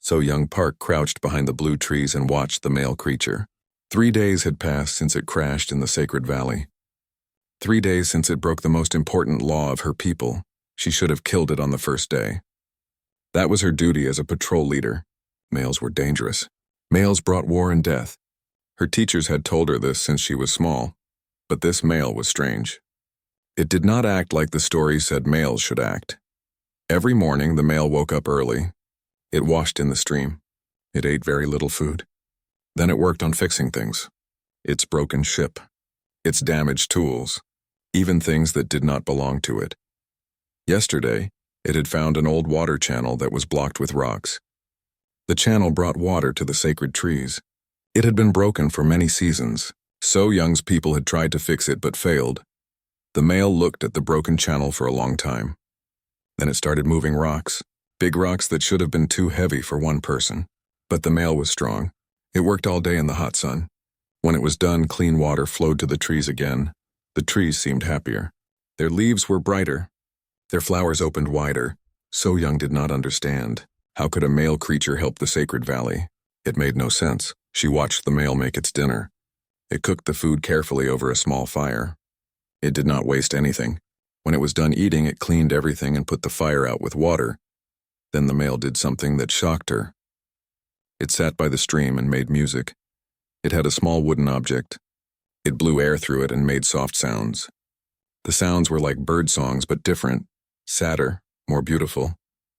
So young Park crouched behind the blue trees and watched the male creature. 3 days had passed since it crashed in the sacred valley. 3 days since it broke the most important law of her people. She should have killed it on the first day. That was her duty as a patrol leader. Males were dangerous. Males brought war and death. Her teachers had told her this since she was small, but this male was strange. It did not act like the story said males should act. Every morning the male woke up early. It washed in the stream. It ate very little food. Then it worked on fixing things. Its broken ship. Its damaged tools. Even things that did not belong to it. Yesterday, it had found an old water channel that was blocked with rocks. The channel brought water to the sacred trees. It had been broken for many seasons. So Young's people had tried to fix it but failed. The male looked at the broken channel for a long time. Then it started moving rocks. Big rocks that should have been too heavy for one person. But the male was strong. It worked all day in the hot sun. When it was done, clean water flowed to the trees again. The trees seemed happier. Their leaves were brighter. Their flowers opened wider. So Young did not understand. How could a male creature help the sacred valley? It made no sense. She watched the male make its dinner. It cooked the food carefully over a small fire. It did not waste anything. When it was done eating, it cleaned everything and put the fire out with water. Then the male did something that shocked her. It sat by the stream and made music. It had a small wooden object. It blew air through it and made soft sounds. The sounds were like bird songs but different, sadder, more beautiful.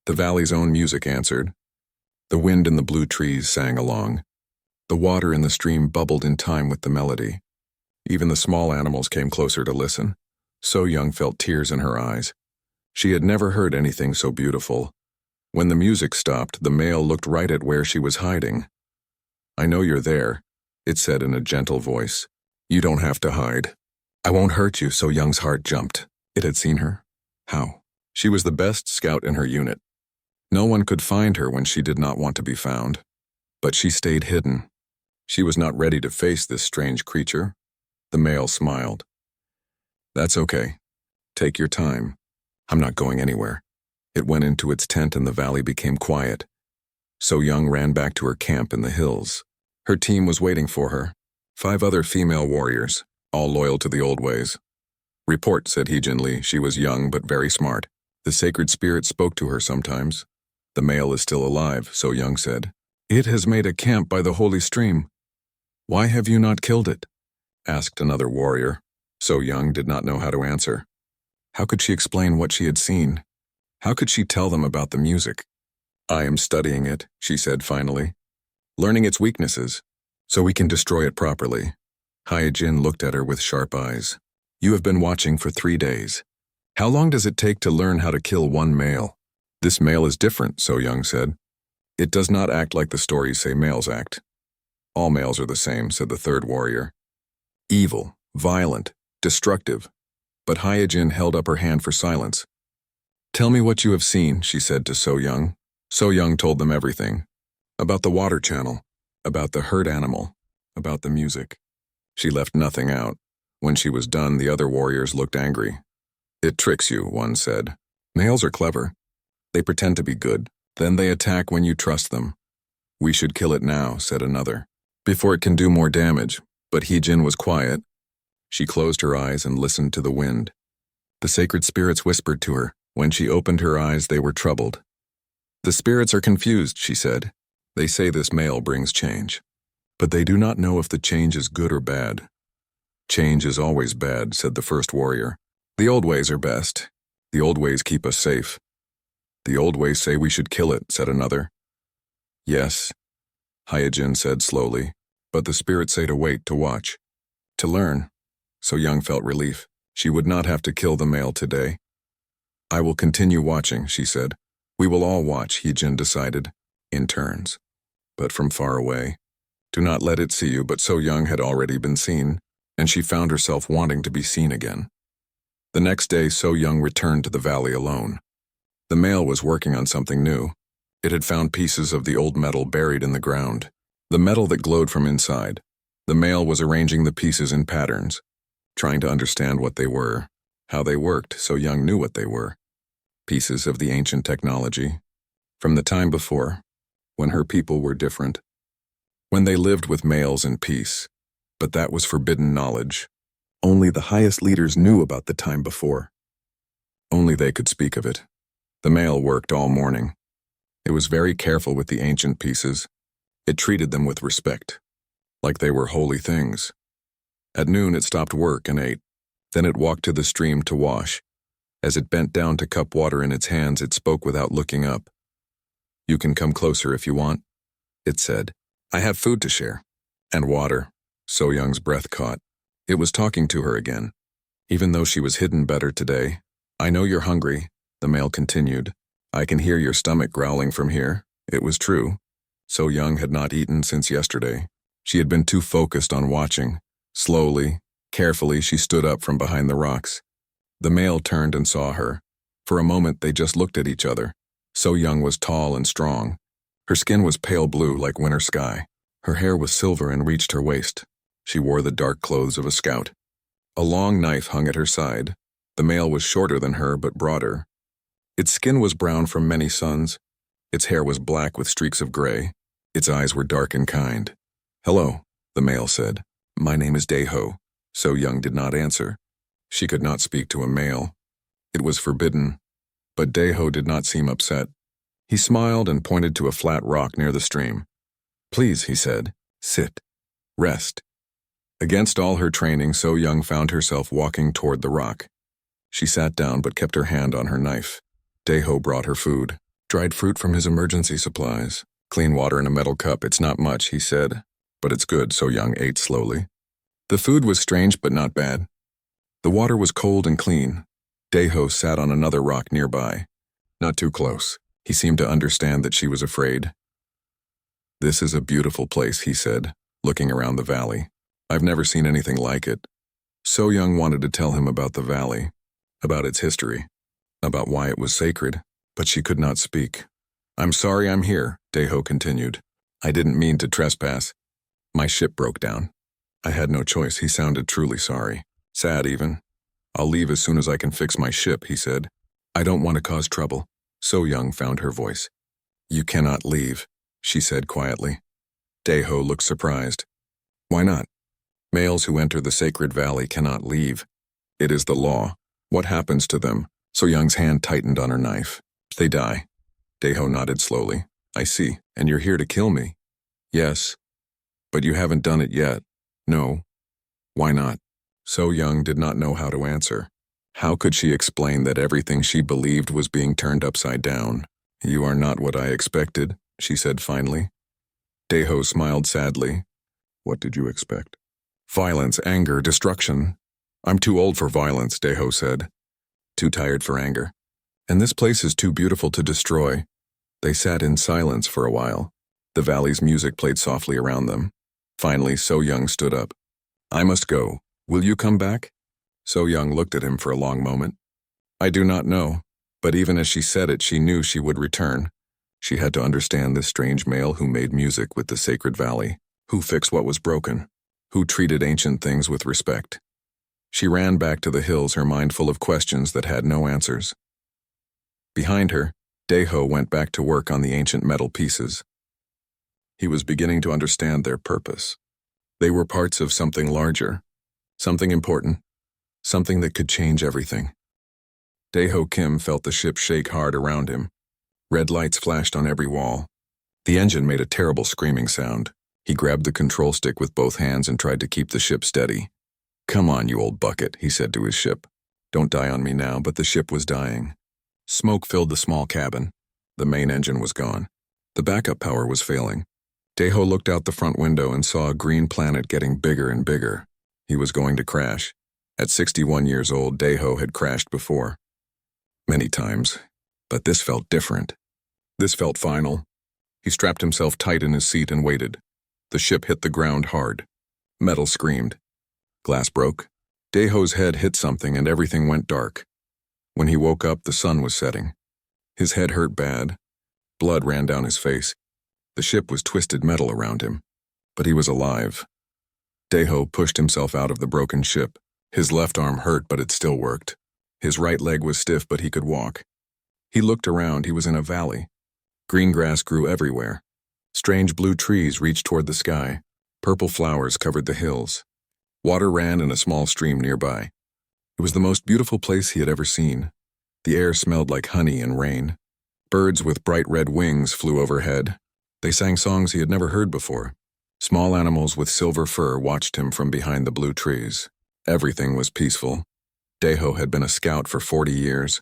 The valley's own music answered. The wind in the blue trees sang along. The water in the stream bubbled in time with the melody. Even the small animals came closer to listen. So Young felt tears in her eyes. She had never heard anything so beautiful. When the music stopped, the male looked right at where she was hiding. "I know you're there," it said in a gentle voice. "You don't have to hide. I won't hurt you." So Young's heart jumped. It had seen her. How? She was the best scout in her unit. No one could find her when she did not want to be found. But she stayed hidden. She was not ready to face this strange creature. The male smiled. "That's okay. Take your time. I'm not going anywhere." It went into its tent and the valley became quiet. So Young ran back to her camp in the hills. Her team was waiting for her. 5 other female warriors, all loyal to the old ways. "Report," said Heejin Lee. She was young but very smart. The sacred spirit spoke to her sometimes. "The male is still alive," So Young said. "It has made a camp by the holy stream." "Why have you not killed it?" asked another warrior. So Young did not know how to answer. How could she explain what she had seen? How could she tell them about the music? "I am studying it," she said finally. "Learning its weaknesses, so we can destroy it properly." Hyojin looked at her with sharp eyes. "You have been watching for 3 days. How long does it take to learn how to kill one male?" "This male is different," So Young said. "It does not act like the stories say males act." "All males are the same," said the third warrior. "Evil, violent, destructive." But Hyojin held up her hand for silence. "Tell me what you have seen," she said to So Young. So Young told them everything. About the water channel, about the herd animal, about the music. She left nothing out. When she was done, the other warriors looked angry. "It tricks you," one said. "Males are clever. They pretend to be good. Then they attack when you trust them." "We should kill it now," said another, "before it can do more damage." But Heejin was quiet. She closed her eyes and listened to the wind. The sacred spirits whispered to her. When she opened her eyes, they were troubled. "The spirits are confused," she said. "They say this male brings change. But they do not know if the change is good or bad." "Change is always bad," said the first warrior. "The old ways are best. The old ways keep us safe." "The old ways say we should kill it," said another. "Yes," Hyojin said slowly, "but the spirits say to wait, to watch, to learn." So Young felt relief. She would not have to kill the male today. "I will continue watching," she said. "We will all watch," Heejin decided, in turns. But from far away. Do not let it see you, but So Young had already been seen, and she found herself wanting to be seen again. The next day, So Young returned to the valley alone. The male was working on something new. It had found pieces of the old metal buried in the ground, the metal that glowed from inside. The male was arranging the pieces in patterns, trying to understand what they were, how they worked. So Young knew what they were. Pieces of the ancient technology, from the time before. when her people were different, when they lived with males in peace. But that was forbidden knowledge. Only the highest leaders knew about the time before. Only they could speak of it. The male worked all morning. It was very careful with the ancient pieces. It treated them with respect, like they were holy things. At noon it stopped work and ate. Then it walked to the stream to wash. As it bent down to cup water in its hands, it spoke without looking up. "You can come closer if you want," it said. "I have food to share." And water. So Young's breath caught. It was talking to her again. Even though she was hidden better today. "I know you're hungry," the male continued. "I can hear your stomach growling from here." It was true. So Young had not eaten since yesterday. She had been too focused on watching. Slowly, carefully, she stood up from behind the rocks. The male turned and saw her. For a moment, they just looked at each other. So Young was tall and strong. Her skin was pale blue like winter sky. Her hair was silver and reached her waist. She wore the dark clothes of a scout. A long knife hung at her side. The male was shorter than her but broader. Its skin was brown from many suns. Its hair was black with streaks of gray. Its eyes were dark and kind. "Hello," the male said. "My name is Daeho." So Young did not answer. She could not speak to a male. It was forbidden. But Daeho did not seem upset. He smiled and pointed to a flat rock near the stream. "Please," he said, "sit. Rest." Against all her training, So Young found herself walking toward the rock. She sat down but kept her hand on her knife. Daeho brought her food. Dried fruit from his emergency supplies. Clean water in a metal cup. "It's not much," he said. "But it's good," So Young ate slowly. The food was strange but not bad. The water was cold and clean. Daeho sat on another rock nearby. Not too close. He seemed to understand that she was afraid. "This is a beautiful place," he said, looking around the valley. "I've never seen anything like it." So Young wanted to tell him about the valley, about its history, about why it was sacred, but she could not speak. "I'm sorry I'm here," Daeho continued. "I didn't mean to trespass. My ship broke down. I had no choice." He sounded truly sorry. Sad even. "I'll leave as soon as I can fix my ship," he said. "I don't want to cause trouble." So Young found her voice. "You cannot leave," she said quietly. Daeho looked surprised. "Why not?" "Males who enter the sacred valley cannot leave. It is the law." "What happens to them?" So Young's hand tightened on her knife. "They die." Daeho nodded slowly. "I see. And you're here to kill me?" "Yes. But you haven't done it yet." "No." "Why not?" So Young did not know how to answer. How could she explain that everything she believed was being turned upside down? "You are not what I expected," she said finally. Daeho smiled sadly. "What did you expect?" "Violence, anger, destruction." "I'm too old for violence," Daeho said. "Too tired for anger. And this place is too beautiful to destroy." They sat in silence for a while. The valley's music played softly around them. Finally, So Young stood up. "I must go. Will you come back?" So Young looked at him for a long moment. "I do not know." But even as she said it, she knew she would return. She had to understand this strange male who made music with the sacred valley, who fixed what was broken, who treated ancient things with respect. She ran back to the hills, her mind full of questions that had no answers. Behind her, Daeho went back to work on the ancient metal pieces. He was beginning to understand their purpose. They were parts of something larger, something important, something that could change everything. Daeho Kim felt the ship shake hard around him. Red lights flashed on every wall. The engine made a terrible screaming sound. He grabbed the control stick with both hands and tried to keep the ship steady. "Come on, you old bucket," he said to his ship. "Don't die on me now," but the ship was dying. Smoke filled the small cabin. The main engine was gone. The backup power was failing. Daeho looked out the front window and saw a green planet getting bigger and bigger. He was going to crash. At 61 years old, Daeho had crashed before. Many times. But this felt different. This felt final. He strapped himself tight in his seat and waited. The ship hit the ground hard. Metal screamed. Glass broke. Daeho's head hit something and everything went dark. When he woke up, the sun was setting. His head hurt bad. Blood ran down his face. The ship was twisted metal around him. But he was alive. Daeho pushed himself out of the broken ship. His left arm hurt, but it still worked. His right leg was stiff, but he could walk. He looked around. He was in a valley. Green grass grew everywhere. Strange blue trees reached toward the sky. Purple flowers covered the hills. Water ran in a small stream nearby. It was the most beautiful place he had ever seen. The air smelled like honey and rain. Birds with bright red wings flew overhead. They sang songs he had never heard before. Small animals with silver fur watched him from behind the blue trees. Everything was peaceful. Deho had been a scout for 40 years.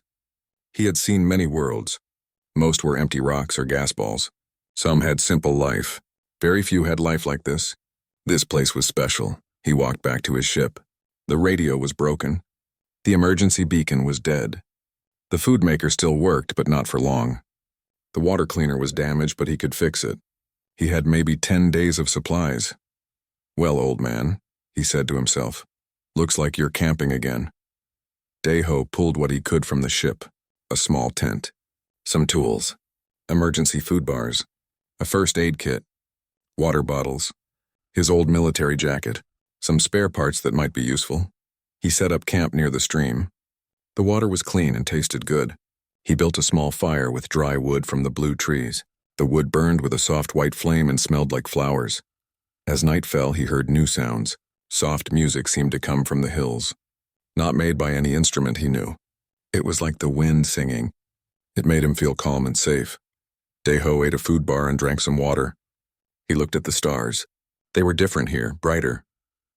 He had seen many worlds. Most were empty rocks or gas balls. Some had simple life. Very few had life like this. This place was special. He walked back to his ship. The radio was broken. The emergency beacon was dead. The food maker still worked, but not for long. The water cleaner was damaged, but he could fix it. He had maybe 10 days of supplies. "Well, old man," he said to himself, "looks like you're camping again." Deho pulled what he could from the ship: a small tent, some tools, emergency food bars, a first aid kit, water bottles, his old military jacket, some spare parts that might be useful. He set up camp near the stream. The water was clean and tasted good. He built a small fire with dry wood from the blue trees. The wood burned with a soft white flame and smelled like flowers. As night fell, he heard new sounds. Soft music seemed to come from the hills. Not made by any instrument he knew. It was like the wind singing. It made him feel calm and safe. Deho ate a food bar and drank some water. He looked at the stars. They were different here, brighter.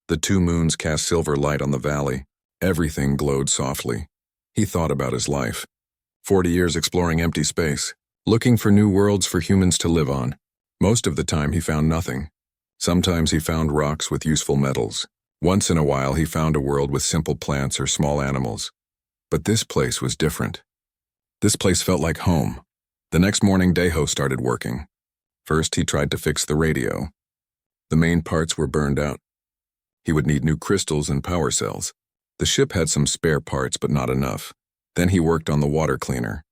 The 2 moons cast silver light on the valley. Everything glowed softly. He thought about his life. 40 years exploring empty space, looking for new worlds for humans to live on. Most of the time he found nothing. Sometimes he found rocks with useful metals. Once in a while he found a world with simple plants or small animals. But this place was different. This place felt like home. The next morning, Deho started working. First, he tried to fix the radio. The main parts were burned out. He would need new crystals and power cells. The ship had some spare parts, but not enough. Then he worked on the water cleaner.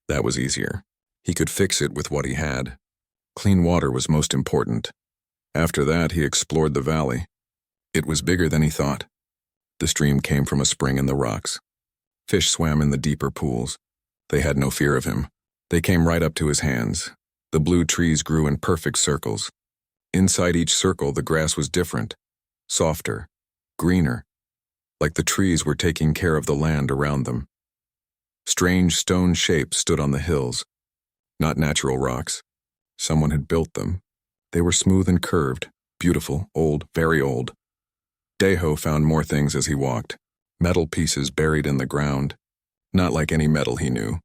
That was easier. He could fix it with what he had. Clean water was most important. After that, he explored the valley. It was bigger than he thought. The stream came from a spring in the rocks. Fish swam in the deeper pools. They had no fear of him. They came right up to his hands. The blue trees grew in perfect circles. Inside each circle, the grass was different, softer, greener, like the trees were taking care of the land around them. Strange stone shapes stood on the hills. Not natural rocks. Someone had built them. They were smooth and curved, beautiful, old, very old. Deho found more things as he walked. Metal pieces buried in the ground. Not like any metal he knew.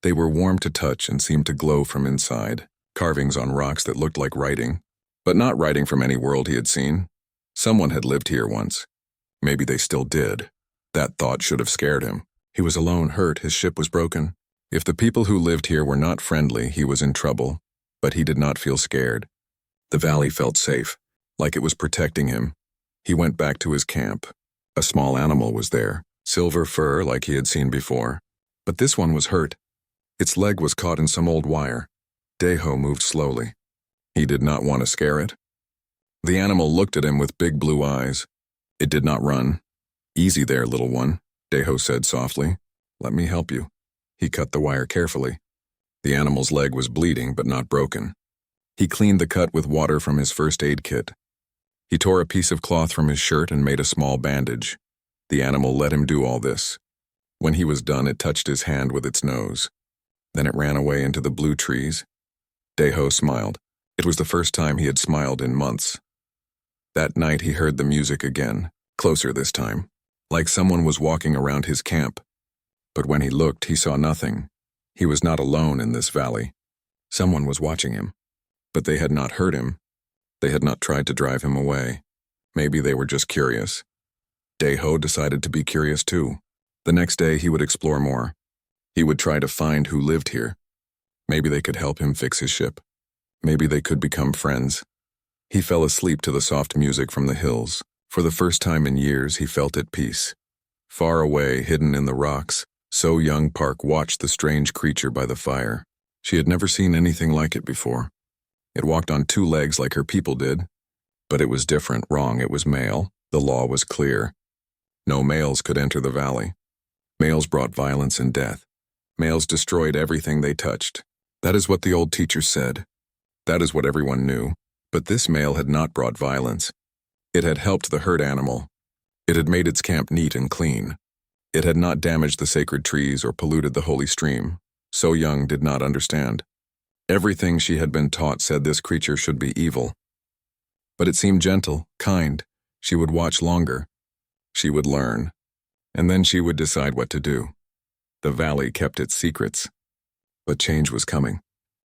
They were warm to touch and seemed to glow from inside. Carvings on rocks that looked like writing. But not writing from any world he had seen. Someone had lived here once. Maybe they still did. That thought should have scared him. He was alone, hurt, his ship was broken. If the people who lived here were not friendly, he was in trouble. But he did not feel scared. The valley felt safe, like it was protecting him. He went back to his camp. A small animal was there, silver fur like he had seen before. But this one was hurt. Its leg was caught in some old wire. Deho moved slowly. He did not want to scare it. The animal looked at him with big blue eyes. It did not run. "Easy there, little one," Deho said softly. "Let me help you." He cut the wire carefully. The animal's leg was bleeding but not broken. He cleaned the cut with water from his first aid kit. He tore a piece of cloth from his shirt and made a small bandage. The animal let him do all this. When he was done, it touched his hand with its nose. Then it ran away into the blue trees. Deho smiled. It was the first time he had smiled in months. That night he heard the music again, closer this time, like someone was walking around his camp. But when he looked, he saw nothing. He was not alone in this valley. Someone was watching him. But they had not hurt him. They had not tried to drive him away. Maybe they were just curious. Deho decided to be curious too. The next day he would explore more. He would try to find who lived here. Maybe they could help him fix his ship. Maybe they could become friends. He fell asleep to the soft music from the hills. For the first time in years, he felt at peace. Far away, hidden in the rocks, So Young Park watched the strange creature by the fire. She had never seen anything like it before. It walked on 2 legs like her people did. But it was different, wrong, it was male. The law was clear. No males could enter the valley. Males brought violence and death. Males destroyed everything they touched. That is what the old teacher said. That is what everyone knew. But this mail had not brought violence. It had helped the herd animal. It had made its camp neat and clean. It had not damaged the sacred trees or polluted the holy stream. So Young did not understand. Everything she had been taught said this creature should be evil. But it seemed gentle, kind. She would watch longer. She would learn. And then she would decide what to do. The valley kept its secrets. But change was coming.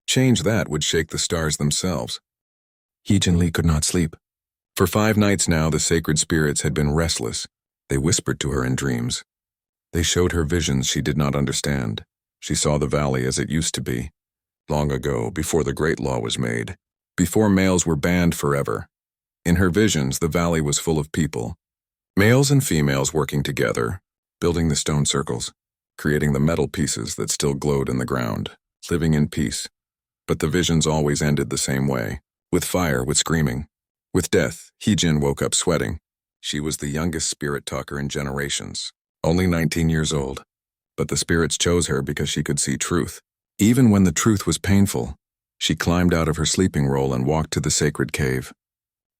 Change that would shake the stars themselves. Hee-Jin Lee could not sleep. For 5 nights now, the sacred spirits had been restless. They whispered to her in dreams. They showed her visions she did not understand. She saw the valley as it used to be. Long ago, before the Great Law was made. Before males were banned forever. In her visions, the valley was full of people. Males and females working together, building the stone circles, creating the metal pieces that still glowed in the ground, living in peace. But the visions always ended the same way. With fire, with screaming. With death, Hee-Jin woke up sweating. She was the youngest spirit talker in generations, only 19 years old. But the spirits chose her because she could see truth. Even when the truth was painful, she climbed out of her sleeping roll and walked to the sacred cave.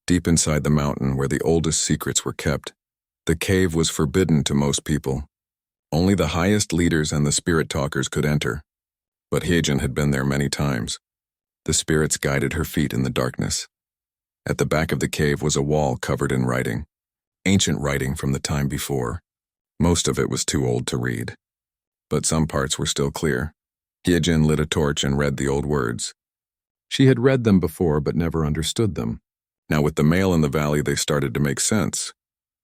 Deep inside the mountain where the oldest secrets were kept, the cave was forbidden to most people. Only the highest leaders and the spirit talkers could enter. But Hee-Jin had been there many times. The spirits guided her feet in the darkness. At the back of the cave was a wall covered in writing. Ancient writing from the time before. Most of it was too old to read. But some parts were still clear. Hee-Jin lit a torch and read the old words. She had read them before but never understood them. Now with the male in the valley they started to make sense.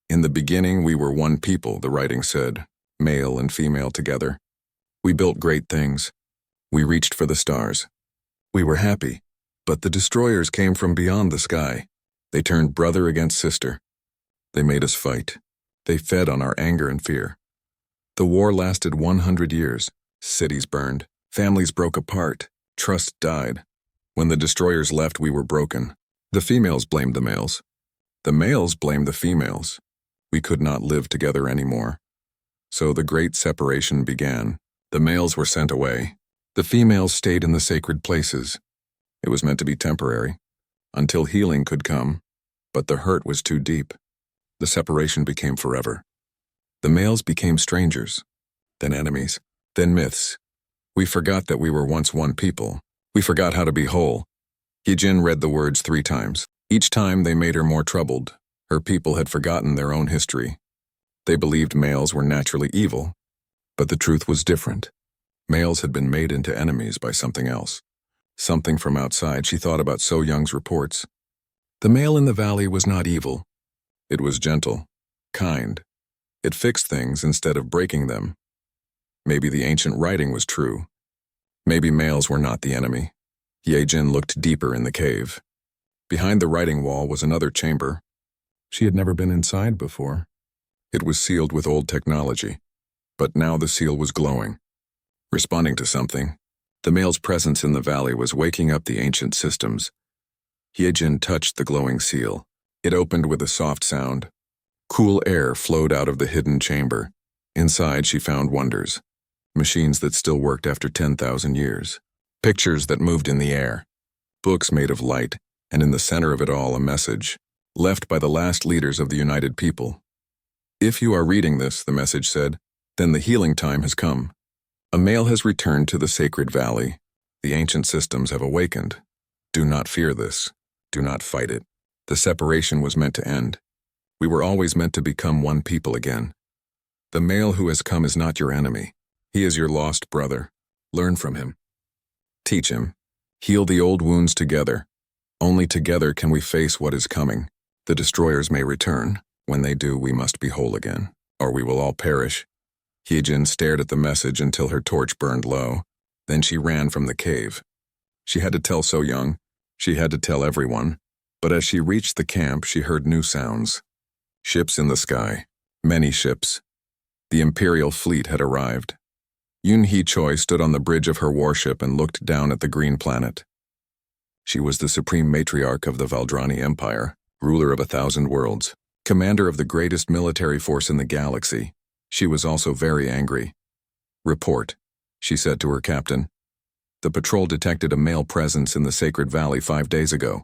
In the beginning we were one people, the writing said, male and female together. We built great things. We reached for the stars. We were happy, but the destroyers came from beyond the sky. They turned brother against sister. They made us fight. They fed on our anger and fear. The war lasted 100 years. Cities burned. Families broke apart. Trust died. When the destroyers left, we were broken. The females blamed the males. The males blamed the females. We could not live together anymore. So the great separation began. The males were sent away. The females stayed in the sacred places. It was meant to be temporary, until healing could come, but the hurt was too deep. The separation became forever. The males became strangers, then enemies, then myths. We forgot that we were once one people. We forgot how to be whole. Hee-Jin read the words 3 times. Each time they made her more troubled. Her people had forgotten their own history. They believed males were naturally evil, but the truth was different. Males had been made into enemies by something else. Something from outside. She thought about So Young's reports. The male in the valley was not evil. It was gentle, kind. It fixed things instead of breaking them. Maybe the ancient writing was true. Maybe males were not the enemy. Hee-Jin looked deeper in the cave. Behind the writing wall was another chamber. She had never been inside before. It was sealed with old technology, but now the seal was glowing, responding to something. The male's presence in the valley was waking up the ancient systems. Hee-Jin touched the glowing seal. It opened with a soft sound. Cool air flowed out of the hidden chamber. Inside she found wonders. Machines that still worked after 10,000 years. Pictures that moved in the air. Books made of light, and in the center of it all a message, left by the last leaders of the United People. If you are reading this, the message said, then the healing time has come. A male has returned to the sacred valley. The ancient systems have awakened. Do not fear this. Do not fight it. The separation was meant to end. We were always meant to become one people again. The male who has come is not your enemy. He is your lost brother. Learn from him. Teach him. Heal the old wounds together. Only together can we face what is coming. The destroyers may return. When they do, we must be whole again, or we will all perish. Hee-Jin stared at the message until her torch burned low. Then she ran from the cave. She had to tell So Young. She had to tell everyone. But as she reached the camp, she heard new sounds. Ships in the sky. Many ships. The Imperial fleet had arrived. Yoon Hee-Choi stood on the bridge of her warship and looked down at the green planet. She was the supreme matriarch of the Valdrani Empire, ruler of 1,000 worlds, commander of the greatest military force in the galaxy. She was also very angry. Report, she said to her captain. The patrol detected a male presence in the Sacred Valley 5 days ago,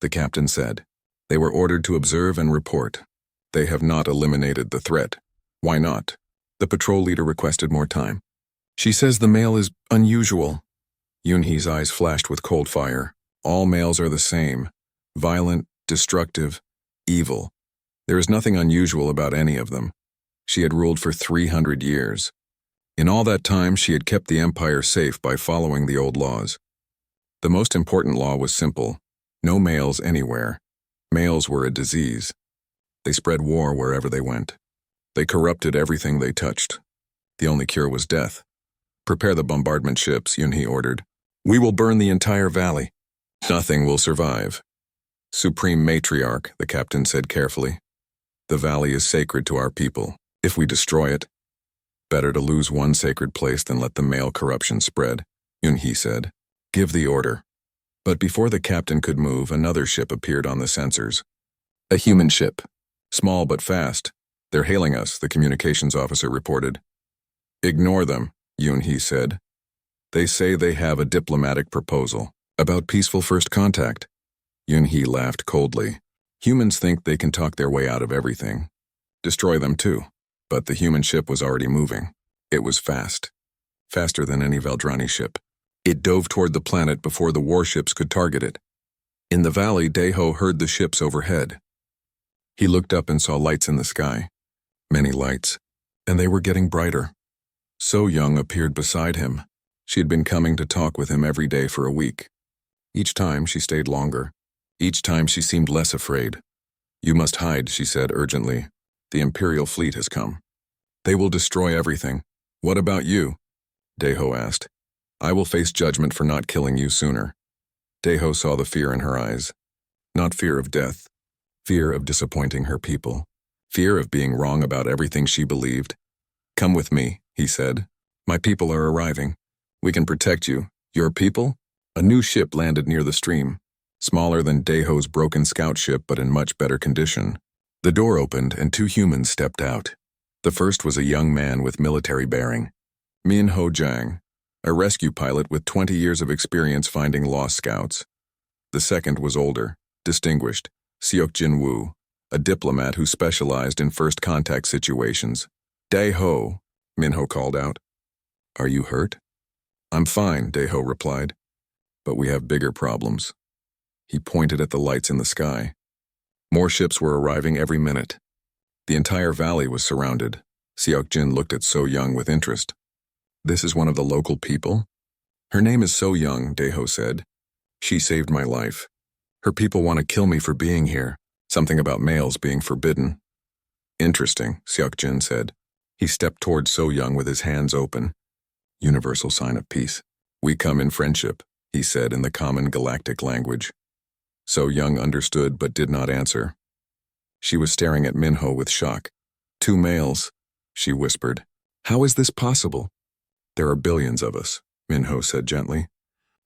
the captain said. They were ordered to observe and report. They have not eliminated the threat. Why not? The patrol leader requested more time. She says the male is unusual. Yunhee's eyes flashed with cold fire. All males are the same. Violent, destructive, evil. There is nothing unusual about any of them. She had ruled for 300 years. In all that time, she had kept the empire safe by following the old laws. The most important law was simple. No males anywhere. Males were a disease. They spread war wherever they went. They corrupted everything they touched. The only cure was death. Prepare the bombardment ships, Yunhee ordered. We will burn the entire valley. Nothing will survive. Supreme Matriarch, the captain said carefully. The valley is sacred to our people. If we destroy it, better to lose one sacred place than let the male corruption spread, Yunhee said. Give the order. But before the captain could move, another ship appeared on the sensors. A human ship. Small but fast. They're hailing us, the communications officer reported. Ignore them, Yunhee said. They say they have a diplomatic proposal about peaceful first contact. Yunhee laughed coldly. Humans think they can talk their way out of everything. Destroy them too. But the human ship was already moving. It was fast. Faster than any Veldrani ship. It dove toward the planet before the warships could target it. In the valley, Daeho heard the ships overhead. He looked up and saw lights in the sky. Many lights. And they were getting brighter. So Young appeared beside him. She had been coming to talk with him every day for a week. Each time she stayed longer. Each time she seemed less afraid. You must hide, she said urgently. The Imperial fleet has come. They will destroy everything. What about you? Daeho asked. I will face judgment for not killing you sooner. Daeho saw the fear in her eyes. Not fear of death. Fear of disappointing her people. Fear of being wrong about everything she believed. Come with me, he said. My people are arriving. We can protect you. Your people? A new ship landed near the stream. Smaller than Daeho's broken scout ship, but in much better condition. The door opened and 2 humans stepped out. The first was a young man with military bearing. Min Ho Jang, a rescue pilot with 20 years of experience finding lost scouts. The second was older, distinguished, Seok Jin Woo, a diplomat who specialized in first contact situations. Daeho, Minho called out. Are you hurt? I'm fine, Daeho replied. But we have bigger problems. He pointed at the lights in the sky. More ships were arriving every minute. The entire valley was surrounded. Seok Jin looked at So Young with interest. This is one of the local people? Her name is So Young, Daeho said. She saved my life. Her people want to kill me for being here. Something about males being forbidden. Interesting, Seok Jin said. He stepped toward So Young with his hands open. Universal sign of peace. We come in friendship, he said in the common galactic language. So Young understood but did not answer. She was staring at Minho with shock. 2 males, she whispered. How is this possible? There are billions of us, Minho said gently.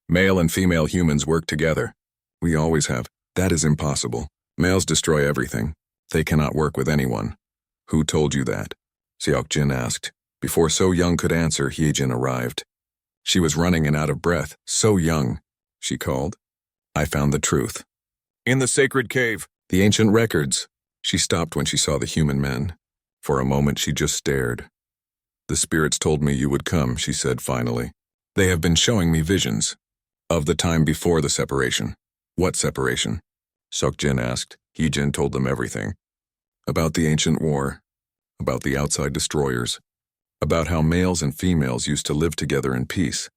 Male and female humans work together. We always have. That is impossible. Males destroy everything. They cannot work with anyone. Who told you that? Seok Jin asked. Before So Young could answer, Hyejin arrived. She was running and out of breath. So Young, she called. I found the truth. In the sacred cave. The ancient records. She stopped when she saw the human men. For a moment she just stared. The spirits told me you would come, she said finally. They have been showing me visions. Of the time before the separation. What separation? Seok-jin asked. Hyejin told them everything. About the ancient war. About the outside destroyers. About how males and females used to live together in peace.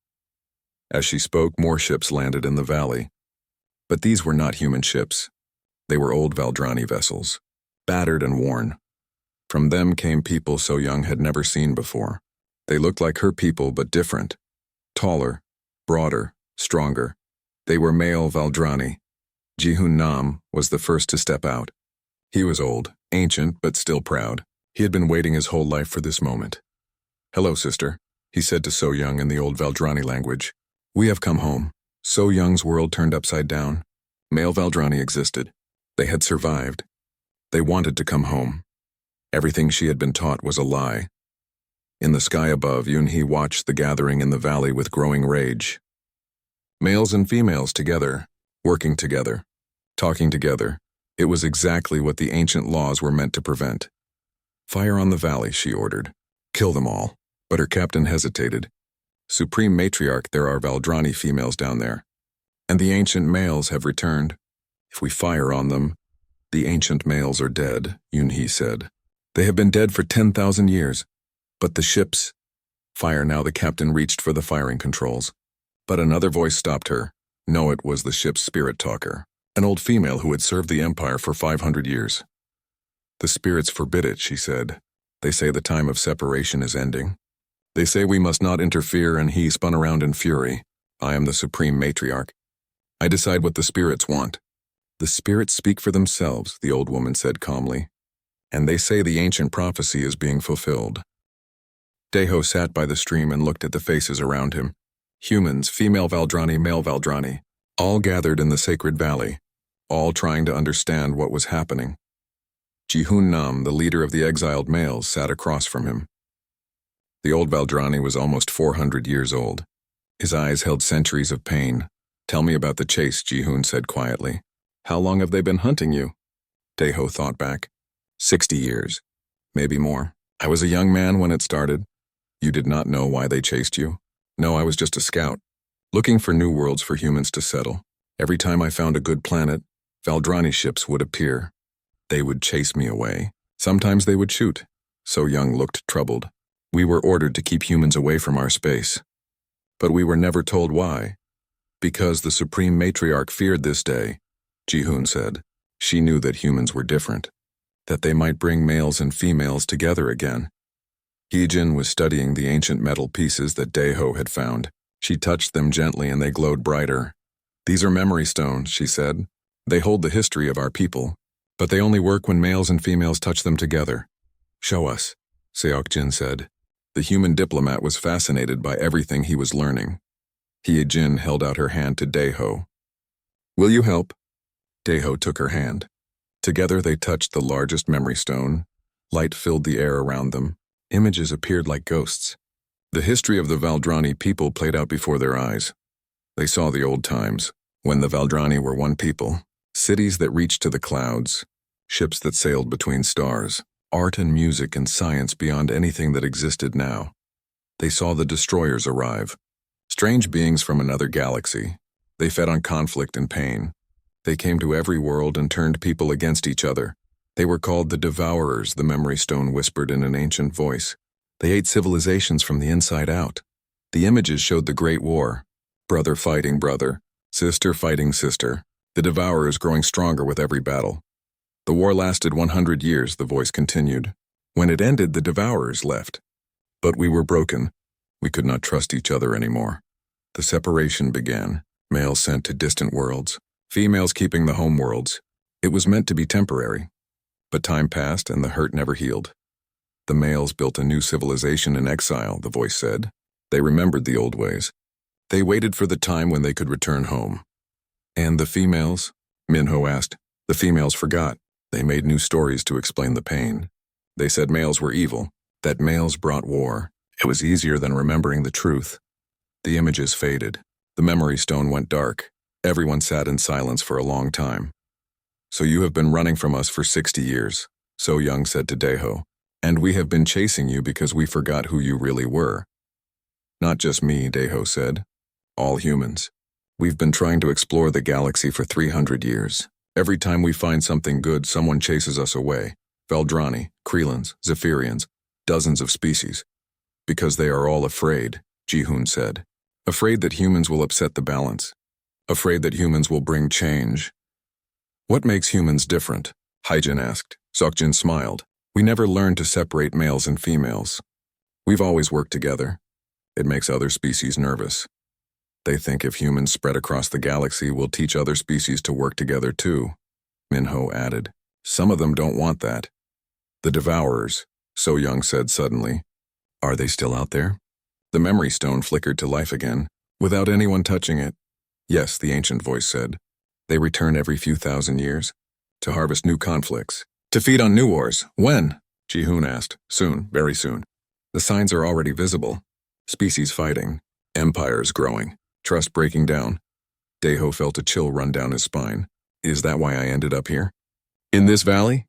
As she spoke, more ships landed in the valley. But these were not human ships. They were old Veldrani vessels, battered and worn. From them came people So Young had never seen before. They looked like her people, but different. Taller, broader, stronger. They were male Veldrani. Jihun Nam was the first to step out. He was old, ancient, but still proud. He had been waiting his whole life for this moment. Hello, sister, he said to So Young in the old Veldrani language. We have come home. So Young's world turned upside down. Male Veldrani existed. They had survived. They wanted to come home. Everything she had been taught was a lie. In the sky above, Yunhee watched the gathering in the valley with growing rage. Males and females together, working together, talking together. It was exactly what the ancient laws were meant to prevent. Fire on the valley, she ordered. Kill them all. But her captain hesitated. Supreme Matriarch, there are Valdrani females down there. And the ancient males have returned. If we fire on them, the ancient males are dead, Yunhee said. They have been dead for 10,000 years. But the ships... Fire now. The captain reached for the firing controls. But another voice stopped her. No, it was the ship's spirit talker, an old female who had served the Empire for 500 years. The spirits forbid it, she said. They say the time of separation is ending. They say we must not interfere, and he spun around in fury. I am the Supreme Matriarch. I decide what the spirits want. The spirits speak for themselves, the old woman said calmly. And they say the ancient prophecy is being fulfilled. Deho sat by the stream and looked at the faces around him. Humans, female Valdrani, male Valdrani, all gathered in the sacred valley, all trying to understand what was happening. Jihun Nam, the leader of the exiled males, sat across from him. The old Valdrani was almost 400 years old. His eyes held centuries of pain. Tell me about the chase, Jihun said quietly. How long have they been hunting you? Deho thought back. 60 years. Maybe more. I was a young man when it started. You did not know why they chased you? No, I was just a scout, looking for new worlds for humans to settle. Every time I found a good planet, Valdrani ships would appear. They would chase me away. Sometimes they would shoot. So Young looked troubled. We were ordered to keep humans away from our space. But we were never told why. Because the Supreme Matriarch feared this day, Jihun said. She knew that humans were different, that they might bring males and females together again. Heejin was studying the ancient metal pieces that Deho had found. She touched them gently and they glowed brighter. These are memory stones, she said. They hold the history of our people, but they only work when males and females touch them together. Show us, Seokjin said. The human diplomat was fascinated by everything he was learning. Heejin held out her hand to Deho. Will you help? Deho took her hand. Together they touched the largest memory stone. Light filled the air around them. Images appeared like ghosts. The history of the Valdrani people played out before their eyes. They saw the old times, when the Valdrani were one people, cities that reached to the clouds, ships that sailed between stars, art and music and science beyond anything that existed now. They saw the destroyers arrive, strange beings from another galaxy. They fed on conflict and pain. They came to every world and turned people against each other. They were called the Devourers, the memory stone whispered in an ancient voice. They ate civilizations from the inside out. The images showed the Great War. Brother fighting brother, sister fighting sister. The Devourers growing stronger with every battle. The war lasted 100 years, the voice continued. When it ended, the Devourers left. But we were broken. We could not trust each other anymore. The separation began. Males sent to distant worlds, females keeping the home worlds. It was meant to be temporary. But time passed and the hurt never healed. The males built a new civilization in exile, the voice said. They remembered the old ways. They waited for the time when they could return home. And the females? Minho asked. The females forgot. They made new stories to explain the pain. They said males were evil, that males brought war. It was easier than remembering the truth. The images faded. The memory stone went dark. Everyone sat in silence for a long time. So you have been running from us for 60 years, So Young said to Deho, and we have been chasing you because we forgot who you really were. Not just me, Deho said. All humans. We've been trying to explore the galaxy for 300 years. Every time we find something good, someone chases us away. Valdrani, Krelans, Zephyrians, dozens of species. Because they are all afraid, Jihun said. Afraid that humans will upset the balance. Afraid that humans will bring change. What makes humans different? Haijin asked. Sokjin smiled. We never learned to separate males and females. We've always worked together. It makes other species nervous. They think if humans spread across the galaxy, we'll teach other species to work together too, Minho added. Some of them don't want that. The Devourers, So Young said suddenly. Are they still out there? The memory stone flickered to life again, without anyone touching it. Yes, the ancient voice said. They return every few thousand years, to harvest new conflicts, to feed on new wars. When? Jihun asked. Soon, very soon. The signs are already visible. Species fighting, empires growing, trust breaking down. Deho felt a chill run down his spine. Is that why I ended up here? In this valley?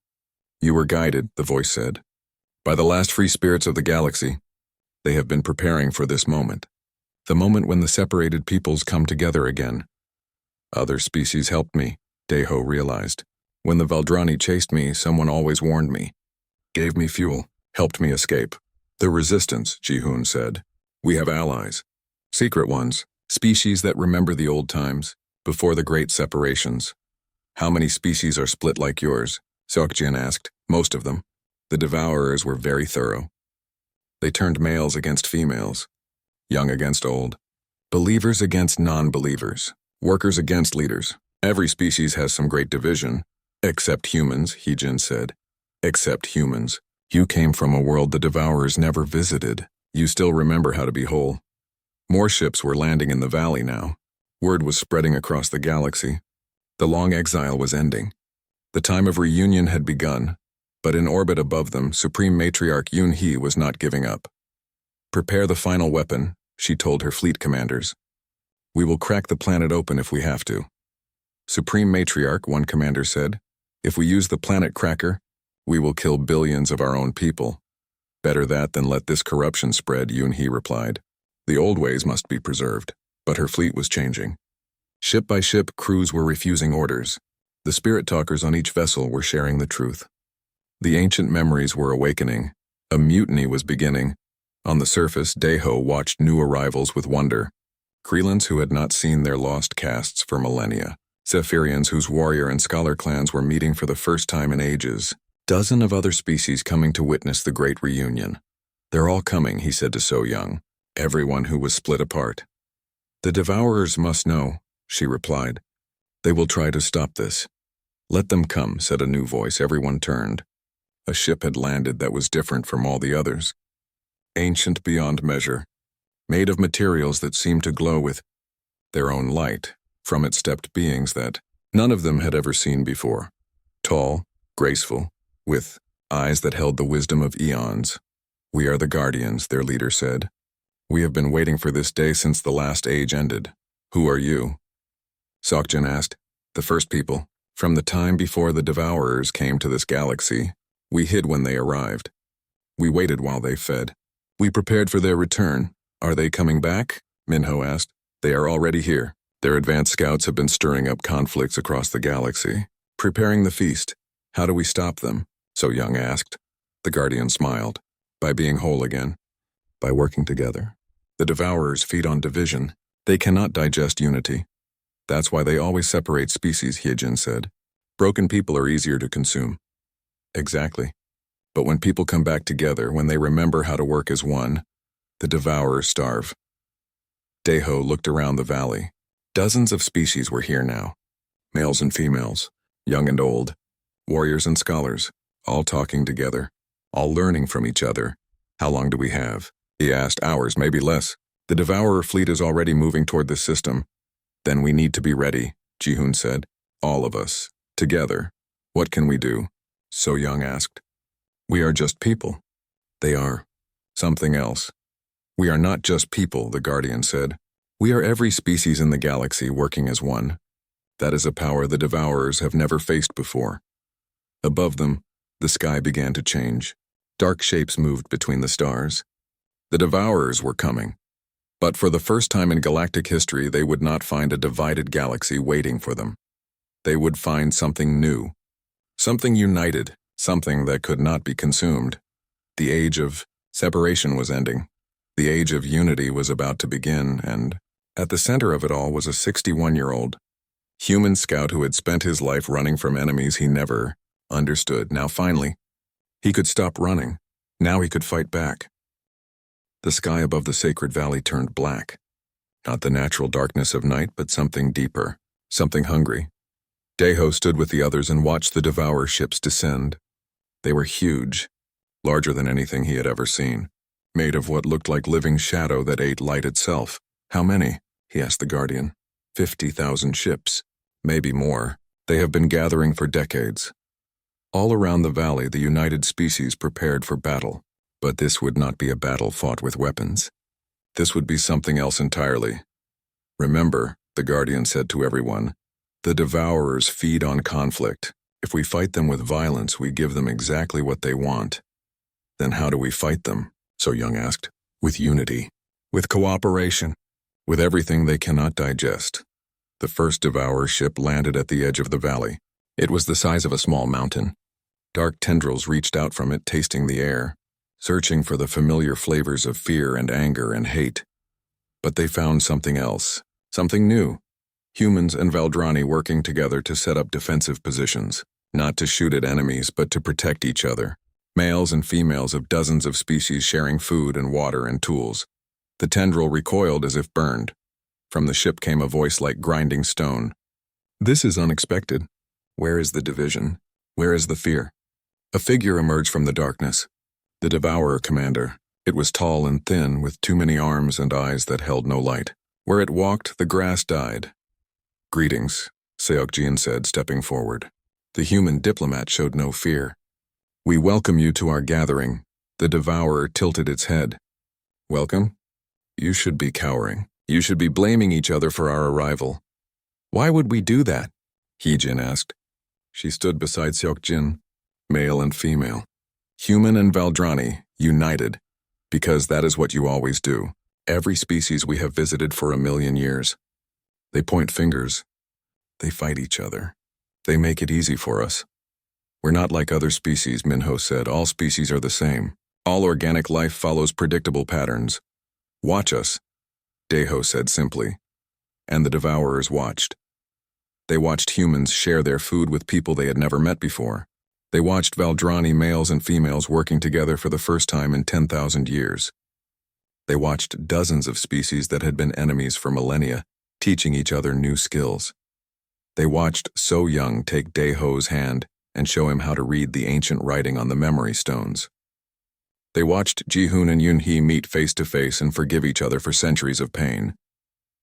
You were guided, the voice said, by the last free spirits of the galaxy. They have been preparing for this moment. The moment when the separated peoples come together again. Other species helped me, Deho realized. When the Valdrani chased me, someone always warned me. Gave me fuel, helped me escape. The resistance, Ji-hoon said. We have allies. Secret ones, species that remember the old times, before the great separations. How many species are split like yours? Seokjin asked. Most of them. The Devourers were very thorough. They turned males against females, young against old, believers against non-believers, workers against leaders. Every species has some great division. Except humans, Heejin said. Except humans. You came from a world the Devourers never visited. You still remember how to be whole. More ships were landing in the valley now. Word was spreading across the galaxy. The long exile was ending. The time of reunion had begun, but in orbit above them, Supreme Matriarch Yoon-hee was not giving up. Prepare the final weapon, she told her fleet commanders. We will crack the planet open if we have to. Supreme Matriarch, one commander said, if we use the planet cracker, we will kill billions of our own people. Better that than let this corruption spread, Yoon-hee replied. The old ways must be preserved, but her fleet was changing. Ship by ship, crews were refusing orders. The spirit talkers on each vessel were sharing the truth. The ancient memories were awakening. A mutiny was beginning. On the surface, Deho watched new arrivals with wonder. Krelans who had not seen their lost castes for millennia. Zephyrians whose warrior and scholar clans were meeting for the first time in ages. Dozen of other species coming to witness the great reunion. They're all coming, he said to So Young. Everyone who was split apart. The Devourers must know, she replied. They will try to stop this. Let them come, said a new voice. Everyone turned. A ship had landed that was different from all the others. Ancient beyond measure, made of materials that seemed to glow with their own light. From it stepped beings that none of them had ever seen before. Tall, graceful, with eyes that held the wisdom of eons. We are the Guardians, their leader said. We have been waiting for this day since the last age ended. Who are you? Seokjin asked. The first people. From the time before the Devourers came to this galaxy, we hid when they arrived. We waited while they fed. We prepared for their return. Are they coming back? Minho asked. They are already here. Their advanced scouts have been stirring up conflicts across the galaxy, preparing the feast. How do we stop them? So Young asked. The Guardian smiled. By being whole again. By working together. The Devourers feed on division. They cannot digest unity. That's why they always separate species, Hyejin said. Broken people are easier to consume. Exactly. But when people come back together, when they remember how to work as one, the Devourers starve. Deho looked around the valley. Dozens of species were here now. Males and females, young and old, warriors and scholars, all talking together, all learning from each other. How long do we have? He asked. Hours, maybe less. The Devourer fleet is already moving toward this system. Then we need to be ready, Ji-hoon said. All of us. Together. What can we do? So Young asked. We are just people. They are something else. We are not just people, the Guardian said. We are every species in the galaxy working as one. That is a power the Devourers have never faced before. Above them, the sky began to change. Dark shapes moved between the stars. The Devourers were coming. But for the first time in galactic history, they would not find a divided galaxy waiting for them. They would find something new. Something united, something that could not be consumed. The age of separation was ending. The age of unity was about to begin, and at the center of it all was a 61-year-old human scout who had spent his life running from enemies he never understood. Now finally, he could stop running. Now he could fight back. The sky above the sacred valley turned black. Not the natural darkness of night, but something deeper, something hungry. Deho stood with the others and watched the Devourer ships descend. They were huge, larger than anything he had ever seen, made of what looked like living shadow that ate light itself. How many? He asked the Guardian. 50,000 ships. Maybe more. They have been gathering for decades. All around the valley, the united species prepared for battle. But this would not be a battle fought with weapons. This would be something else entirely. Remember, the Guardian said to everyone. The Devourers feed on conflict. If we fight them with violence, we give them exactly what they want. Then how do we fight them? So Young asked. With unity. With cooperation. With everything they cannot digest. The first Devourer ship landed at the edge of the valley. It was the size of a small mountain. Dark tendrils reached out from it, tasting the air, searching for the familiar flavors of fear and anger and hate. But they found something else, something new. Humans and Valdrani working together to set up defensive positions, not to shoot at enemies but to protect each other. Males and females of dozens of species sharing food and water and tools. The tendril recoiled as if burned. From the ship came a voice like grinding stone. This is unexpected. Where is the division? Where is the fear? A figure emerged from the darkness. The Devourer commander. It was tall and thin, with too many arms and eyes that held no light. Where it walked, the grass died. Greetings, Seokjin said, stepping forward. The human diplomat showed no fear. We welcome you to our gathering. The Devourer tilted its head. Welcome? You should be cowering. You should be blaming each other for our arrival. Why would we do that? Heejin asked. She stood beside Seokjin, male and female. Human and Valdrani, united. Because that is what you always do. Every species we have visited for 1,000,000 years. They point fingers. They fight each other. They make it easy for us. We're not like other species, Minho said. All species are the same. All organic life follows predictable patterns. Watch us, Daeho said simply. And the Devourers watched. They watched humans share their food with people they had never met before. They watched Valdrani males and females working together for the first time in 10,000 years. They watched dozens of species that had been enemies for millennia, teaching each other new skills. They watched So Young take Daeho's hand and show him how to read the ancient writing on the memory stones. They watched Ji-hoon and Yoon-hee meet face to face and forgive each other for centuries of pain.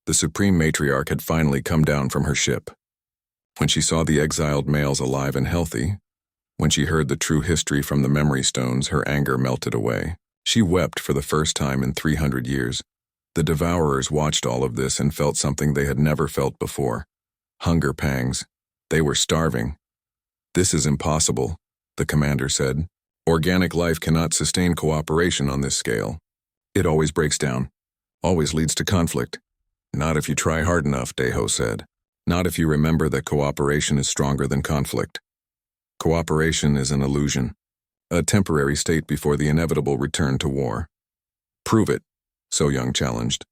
The Supreme Matriarch had finally come down from her ship. When she saw the exiled males alive and healthy, when she heard the true history from the memory stones, her anger melted away. She wept for the first time in 300 years. The Devourers watched all of this and felt something they had never felt before. Hunger pangs. They were starving. This is impossible, the commander said. Organic life cannot sustain cooperation on this scale. It always breaks down, always leads to conflict. Not if you try hard enough, Daeho said. Not if you remember that cooperation is stronger than conflict. Cooperation is an illusion, a temporary state before the inevitable return to war. Prove it, So Young challenged.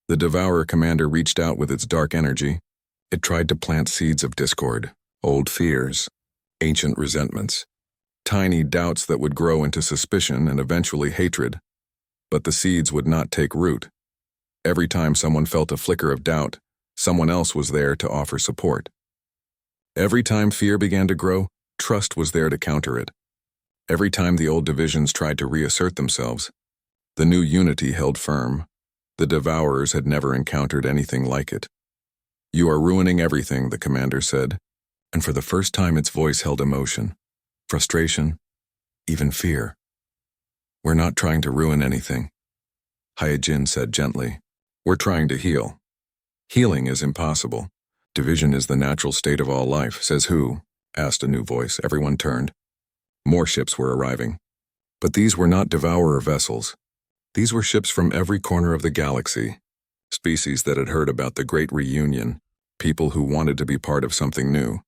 The Devourer commander reached out with its dark energy. It tried to plant seeds of discord, old fears, ancient resentments, tiny doubts that would grow into suspicion and eventually hatred. But the seeds would not take root. Every time someone felt a flicker of doubt, someone else was there to offer support. Every time fear began to grow, trust was there to counter it. Every time the old divisions tried to reassert themselves, the new unity held firm. The Devourers had never encountered anything like it. You are ruining everything, the commander said, and for the first time its voice held emotion, frustration, even fear. We're not trying to ruin anything, Hyejin said gently. We're trying to heal. Healing is impossible. Division is the natural state of all life, says who? Asked a new voice. Everyone turned. More ships were arriving. But these were not Devourer vessels. These were ships from every corner of the galaxy. Species that had heard about the Great Reunion. People who wanted to be part of something new.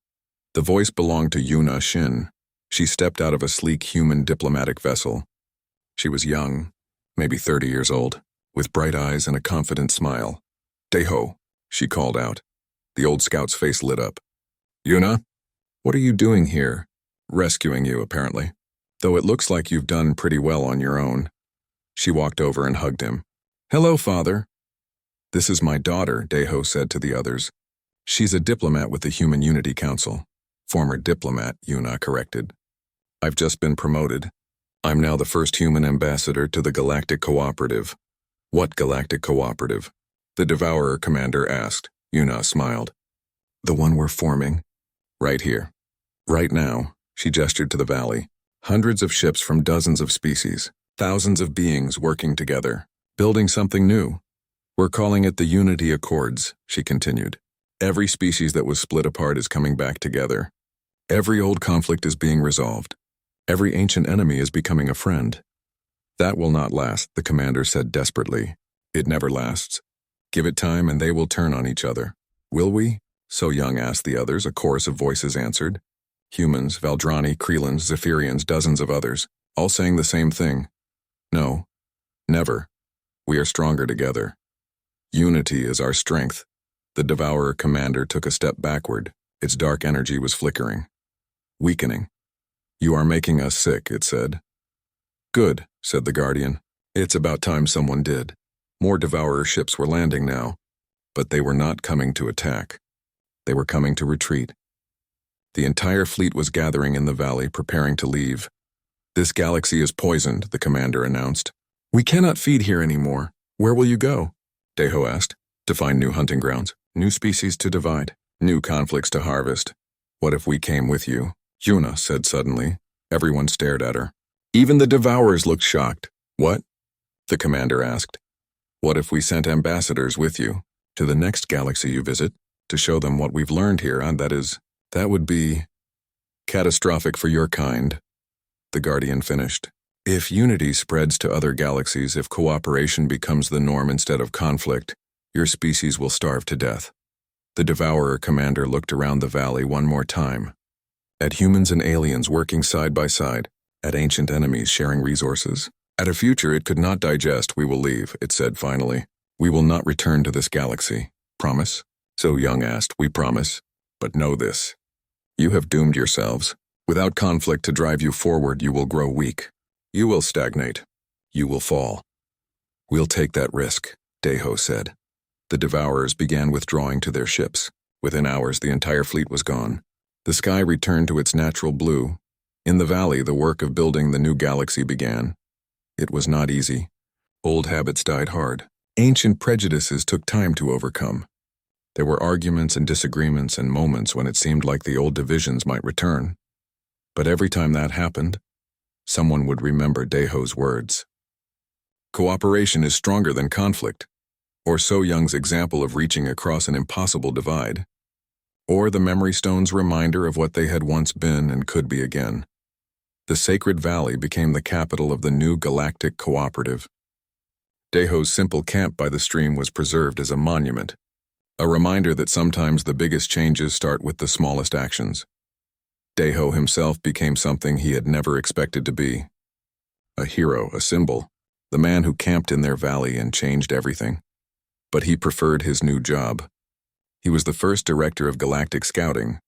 The voice belonged to Yuna Shin. She stepped out of a sleek human diplomatic vessel. She was young, maybe 30 years old, with bright eyes and a confident smile. Daeho, she called out. The old scout's face lit up. Yuna? What are you doing here? Rescuing you, apparently. Though it looks like you've done pretty well on your own. She walked over and hugged him. Hello, father. This is my daughter, Daeho said to the others. She's a diplomat with the Human Unity Council. Former diplomat, Yuna corrected. I've just been promoted. I'm now the first human ambassador to the Galactic Cooperative. What Galactic Cooperative? The Devourer commander asked. Yuna smiled. The one we're forming? Right here. Right now, she gestured to the valley. Hundreds of ships from dozens of species. Thousands of beings working together. Building something new. We're calling it the Unity Accords, she continued. Every species that was split apart is coming back together. Every old conflict is being resolved. Every ancient enemy is becoming a friend. That will not last, the commander said desperately. It never lasts. Give it time and they will turn on each other. Will we? So Young asked the others, a chorus of voices answered. Humans, Valdrani, Krelans, Zephyrians, dozens of others, all saying the same thing. No. Never. We are stronger together. Unity is our strength. The Devourer commander took a step backward. Its dark energy was flickering. Weakening. You are making us sick, it said. Good, said the Guardian. It's about time someone did. More Devourer ships were landing now. But they were not coming to attack. They were coming to retreat. The entire fleet was gathering in the valley, preparing to leave. This galaxy is poisoned, the commander announced. We cannot feed here anymore. Where will you go? Deho asked. To find new hunting grounds, new species to divide, new conflicts to harvest. What if we came with you? Yuna said suddenly. Everyone stared at her. Even the Devourers looked shocked. What? The commander asked. What if we sent ambassadors with you, to the next galaxy you visit, to show them what we've learned here, and that would be catastrophic for your kind, the Guardian finished. If unity spreads to other galaxies, if cooperation becomes the norm instead of conflict, your species will starve to death. The Devourer commander looked around the valley one more time. At humans and aliens working side by side, at ancient enemies sharing resources. At a future it could not digest, we will leave, it said finally. We will not return to this galaxy. Promise? So Young asked. We promise. But know this. You have doomed yourselves. Without conflict to drive you forward, you will grow weak. You will stagnate. You will fall. We'll take that risk, Deho said. The Devourers began withdrawing to their ships. Within hours, the entire fleet was gone. The sky returned to its natural blue. In the valley, the work of building the new galaxy began. It was not easy. Old habits died hard. Ancient prejudices took time to overcome. There were arguments and disagreements and moments when it seemed like the old divisions might return. But every time that happened, someone would remember Deho's words. Cooperation is stronger than conflict, or So Young's example of reaching across an impossible divide, or the memory stone's reminder of what they had once been and could be again. The Sacred Valley became the capital of the new galactic cooperative. Deho's simple camp by the stream was preserved as a monument, a reminder that sometimes the biggest changes start with the smallest actions. Deho himself became something he had never expected to be. A hero, a symbol, the man who camped in their valley and changed everything. But he preferred his new job. He was the first director of galactic scouting.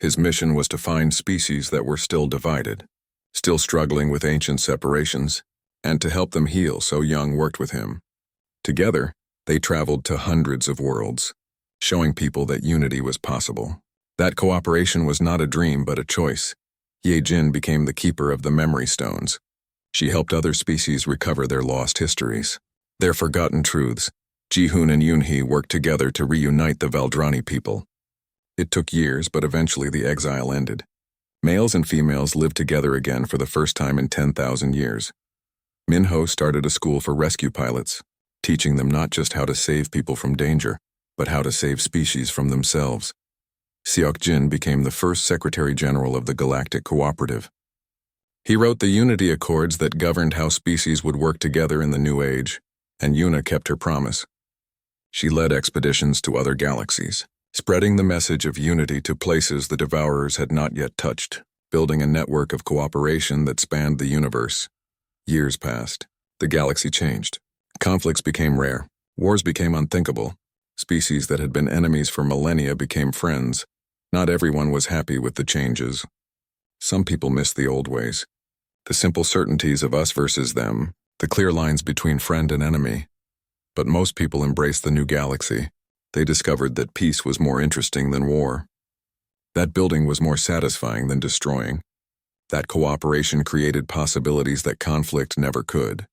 His mission was to find species that were still divided, still struggling with ancient separations, and to help them heal. So Young worked with him. Together, they traveled to hundreds of worlds, showing people that unity was possible. That cooperation was not a dream but a choice. Ye Jin became the keeper of the memory stones. She helped other species recover their lost histories, their forgotten truths. Ji-Hoon and Yoon-hee worked together to reunite the Valdrani people. It took years, but eventually the exile ended. Males and females lived together again for the first time in 10,000 years. Minho started a school for rescue pilots, teaching them not just how to save people from danger, but how to save species from themselves. Seok-jin became the first Secretary General of the Galactic Cooperative. He wrote the Unity Accords that governed how species would work together in the New Age, and Yuna kept her promise. She led expeditions to other galaxies, spreading the message of unity to places the Devourers had not yet touched, building a network of cooperation that spanned the universe. Years passed. The galaxy changed. Conflicts became rare. Wars became unthinkable. Species that had been enemies for millennia became friends. Not everyone was happy with the changes. Some people missed the old ways. The simple certainties of us versus them, the clear lines between friend and enemy. But most people embraced the new galaxy. They discovered that peace was more interesting than war. That building was more satisfying than destroying. That cooperation created possibilities that conflict never could.